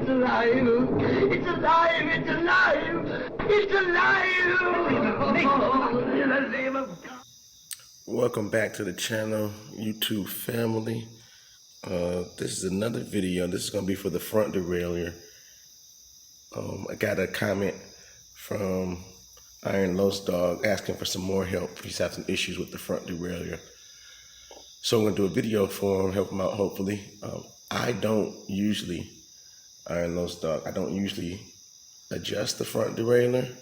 It's alive! It's alive! It's alive! It's alive! In the name of God. Welcome back to the channel, YouTube family. This is another video. This is going to be for the front derailleur. I got a comment from IronLosDog asking for some more help. He's had some issues with the front derailleur. So I'm going to do a video for him, help him out hopefully. I don't usually, IronLosDog, I don't usually adjust the front derailleur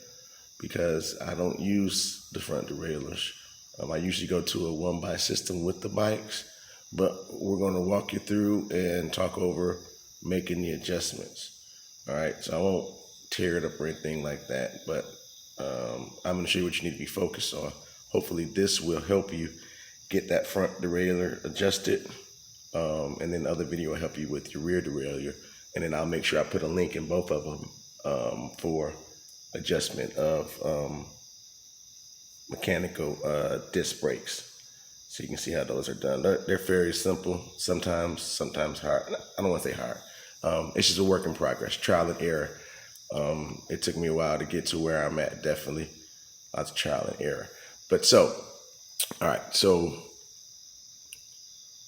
because I don't use the front derailleurs. I usually go to a one-by system with the bikes, but we're going to walk you through and talk over making the adjustments. All right, so I won't tear it up or anything like that, but I'm going to show you what you need to be focused on. Hopefully this will help you get that front derailleur adjusted, and then the other video will help you with your rear derailleur, and then I'll make sure I put a link in both of them for adjustment of mechanical disc brakes, so you can see how those are done. They're very simple, sometimes hard. I don't want to say hard. It's just a work in progress, trial and error. It took me a while to get to where I'm at, definitely. Lots of trial and error. But so, all right, so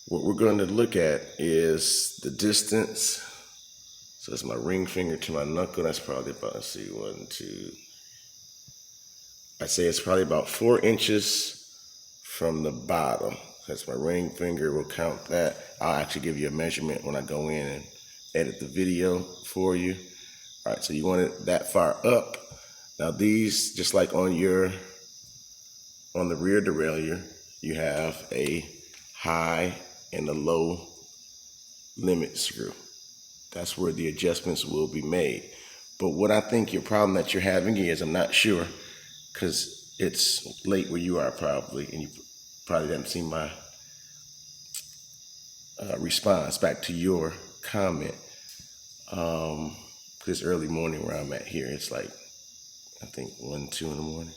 what we're going to look at is the distance. So that's my ring finger to my knuckle. That's probably about, let's see, 1, 2. I'd say it's probably about 4 inches from the bottom. That's my ring finger, we'll count that. I'll actually give you a measurement when I go in and edit the video for you. All right, so you want it that far up. Now these, just like on the rear derailleur, you have a high and a low limit screw. That's where the adjustments will be made. But what I think your problem that you're having is, I'm not sure, because it's late where you are probably, and you probably haven't seen my response back to your comment. This early morning where I'm at here, it's like, I think 1, 2 in the morning.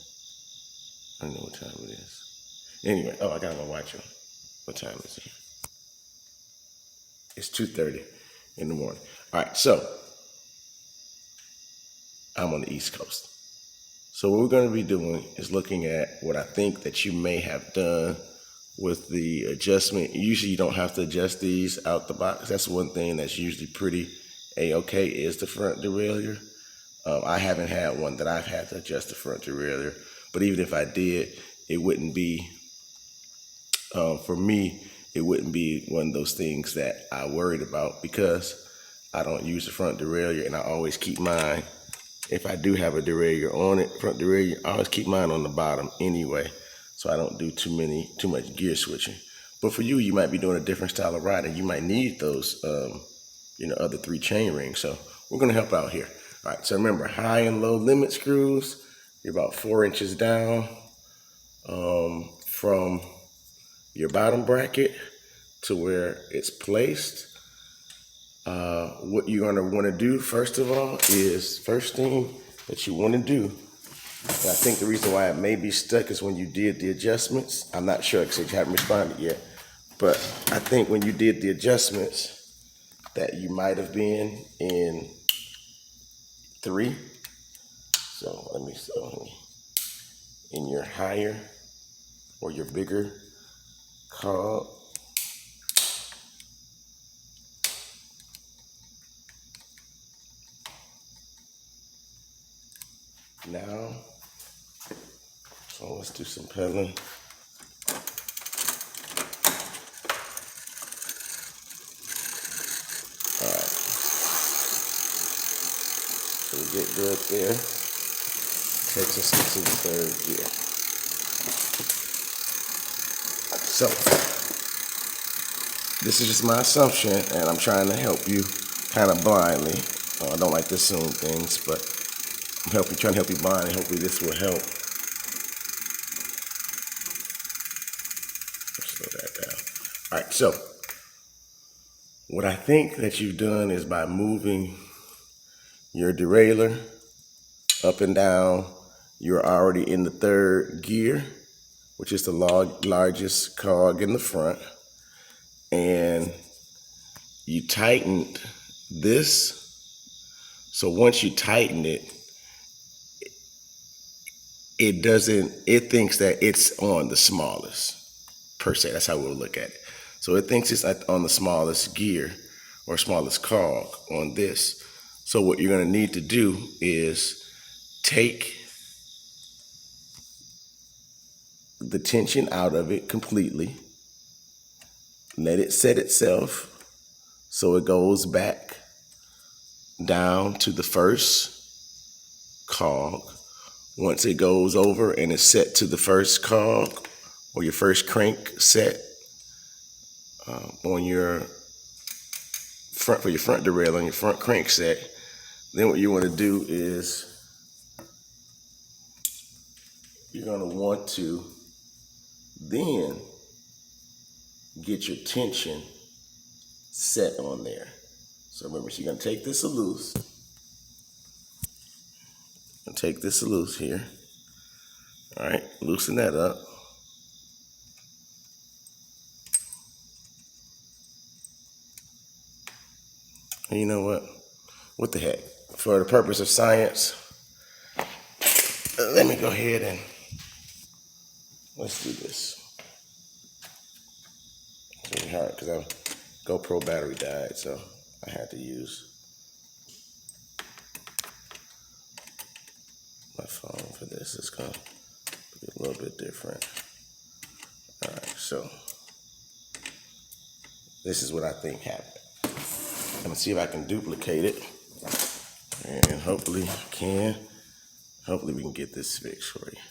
I don't know what time it is. Anyway, oh, I got my watch on. What time is it? It's 2:30 in the morning. All right, so I'm on the East Coast. So what we're going to be doing is looking at what I think that you may have done with the adjustment. Usually you don't have to adjust these out the box. That's one thing that's usually pretty A-okay is the front derailleur. I haven't had one that I've had to adjust the front derailleur, but even if I did, it wouldn't be, for me, it wouldn't be one of those things that I worried about because I don't use the front derailleur, and I always keep mine. If I do have a derailleur on it, front derailleur, I always keep mine on the bottom anyway, so I don't do too much gear switching. But for you, you might be doing a different style of riding. You might need those, other 3 chain rings. So we're gonna help out here. All right, so remember, high and low limit screws, you're about 4 inches down from your bottom bracket to where it's placed. What you're gonna wanna do, first of all, is first thing that you wanna do, and I think the reason why it may be stuck is when you did the adjustments. I'm not sure because you haven't responded yet, but I think when you did the adjustments that you might have been in 3. So let me see, in your higher or your bigger cog. Now, so let's do some pedaling. All right. So we get good there. Takes us into the 3rd gear. So, this is just my assumption, and I'm trying to help you kind of blindly. I don't like to assume things, but I'm trying to help you blindly. Hopefully this will help. Let's slow that down. All right, so what I think that you've done is by moving your derailleur up and down, you're already in the 3rd gear, which is the largest cog in the front, and you tightened this So once you tighten it, it thinks that it's on the smallest, per se. That's how we'll look at it. So it thinks it's on the smallest gear or smallest cog on this. So what you're going to need to do is take the tension out of it completely, let it set itself so it goes back down to the first cog. Once it goes over and is set to the first cog or your first crank set on your front, for your front derailleur on your front crank set, then what you want to do is you're going to want to then get your tension set on there. So remember, you're going to take this loose. And take this loose here. All right, loosen that up. And you know what? What the heck? For the purpose of science, let me go ahead and let's do this. It's really hard because our GoPro battery died, so I had to use my phone for this. It's going to be a little bit different. All right, so this is what I think happened. I'm going to see if I can duplicate it, and hopefully I can. Hopefully we can get this fixed for you.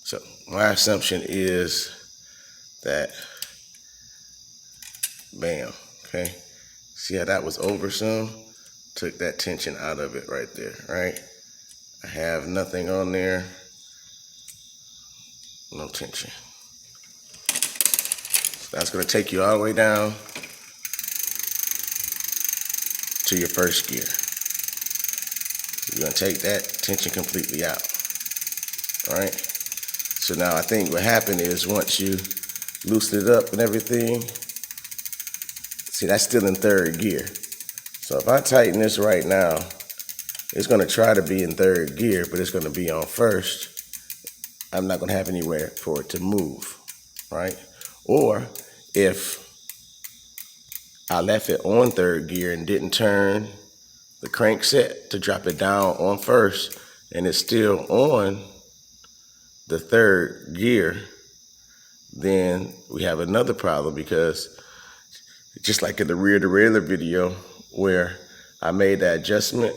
So my assumption is that, bam, okay? See how that was over some? Took that tension out of it right there, right? I have nothing on there, no tension. So that's gonna take you all the way down to your first gear. You're gonna take that tension completely out, all right? So now I think what happened is once you loosen it up and everything, see, that's still in third gear. So if I tighten this right now, it's gonna try to be in third gear, but it's gonna be on first. I'm not gonna have anywhere for it to move, right? Or if I left it on third gear and didn't turn the crank set to drop it down on first, and it's still on the third gear, then we have another problem, because just like in the rear derailleur video where I made that adjustment,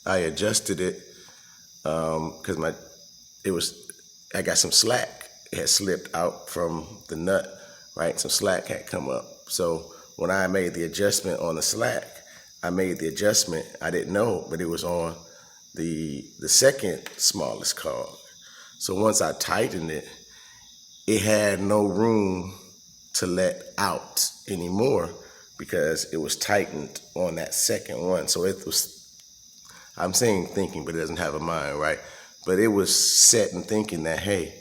I adjusted it because I got some slack. It had slipped out from the nut, right? Some slack had come up. So when I made the adjustment on the slack, I made the adjustment, I didn't know, but it was on the second smallest cog. So once I tightened it, it had no room to let out anymore because it was tightened on that second one. So it was, I'm saying thinking, but it doesn't have a mind, right? But it was set and thinking that, hey,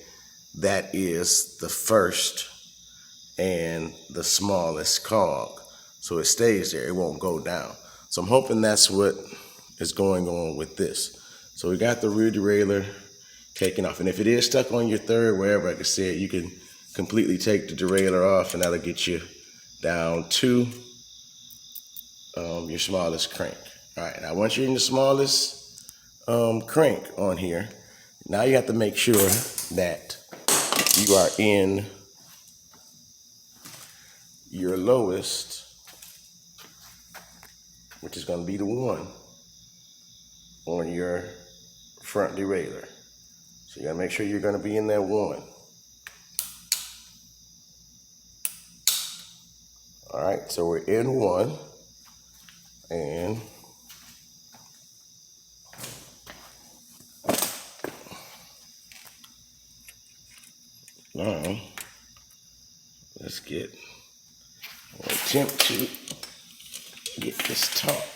that is the first and the smallest cog. So it stays there, it won't go down. So I'm hoping that's what is going on with this. So we got the rear derailleur taken off. And if it is stuck on your third, wherever, like I said, you can completely take the derailleur off and that'll get you down to your smallest crank. All right, now once you're in the smallest crank on here, now you have to make sure that you are in your lowest, which is going to be the 1 on your front derailleur. So you got to make sure you're going to be in that 1. All right, so we're in 1, and now let's attempt to get this taut.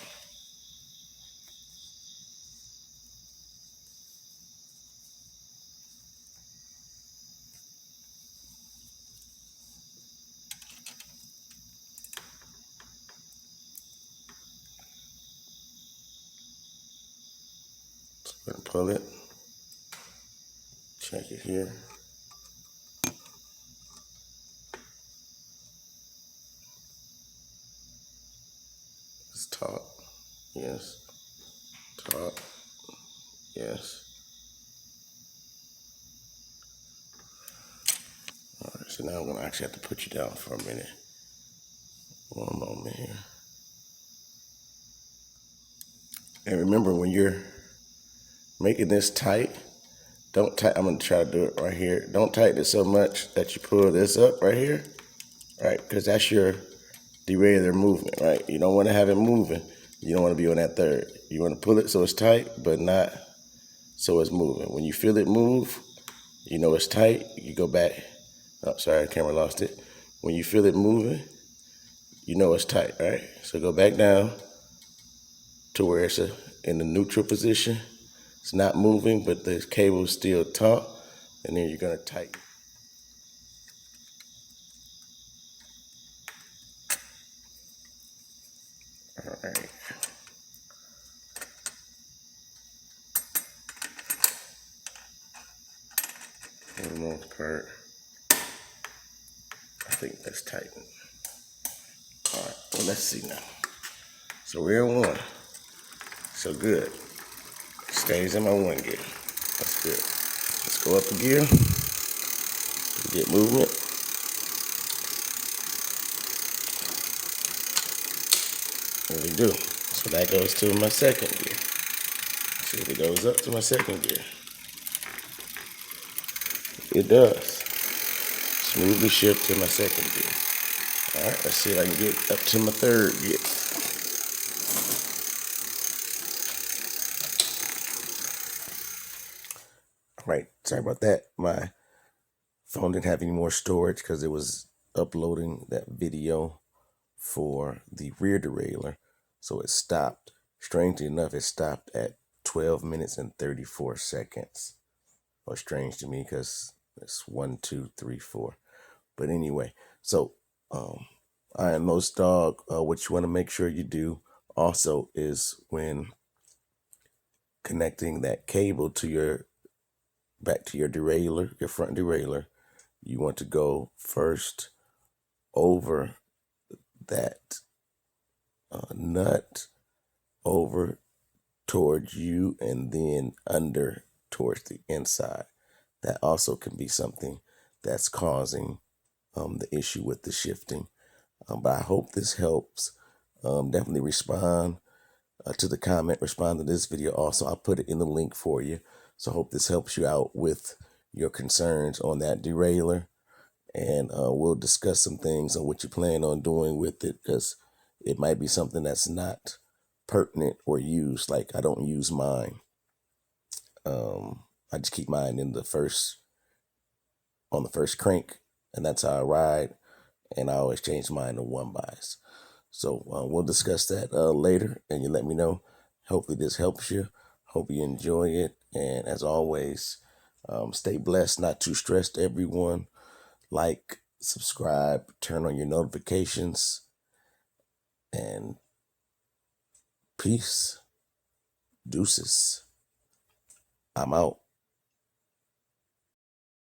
pull it, check it here. It's taut, yes, taut, yes. All right, so now I'm gonna actually have to put you down for a minute. One moment here. And remember, when you're making this tight, don't tight. I'm gonna try to do it right here. Don't tighten it so much that you pull this up right here, right? Because that's your derailleur movement, right? You don't want to have it moving. You don't want to be on that third. You want to pull it so it's tight, but not so it's moving. When you feel it move, you know it's tight. You go back. Oh, sorry, the camera lost it. When you feel it moving, you know it's tight, right? So go back down to where it's in the neutral position. It's not moving, but the cable is still taut, and then you're gonna tighten. All right. For the most part, I think that's tightened. All right, well, let's see now. So we're in one. So good. Stays in my one gear. That's good. Let's go up a gear. Get movement. There we do. So that goes to my second gear. See if it goes up to my second gear. It does. Smoothly shift to my second gear. All right, let's see if I can get up to my third gear. All right, sorry about that. My phone didn't have any more storage because it was uploading that video for the rear derailleur, so it stopped. Strangely enough, it stopped at 12 minutes and 34 seconds. Or strange to me because it's 1, 2, 3, 4. But anyway, so IronLosDog, what you want to make sure you do also is when connecting that cable to your back to your derailleur, your front derailleur, you want to go first over that nut over towards you and then under towards the inside. That also can be something that's causing the issue with the shifting. But I hope this helps. Definitely respond to the comment, respond to this video. Also, I'll put it in the link for you. So I hope this helps you out with your concerns on that derailleur. And we'll discuss some things on what you plan on doing with it, because it might be something that's not pertinent or used. Like, I don't use mine. I just keep mine in on the first crank, and that's how I ride. And I always change mine to one bias. So we'll discuss that later, and you let me know. Hopefully this helps you. Hope you enjoy it. And as always, stay blessed, not too stressed, everyone. Like, subscribe, turn on your notifications, and peace. Deuces. I'm out.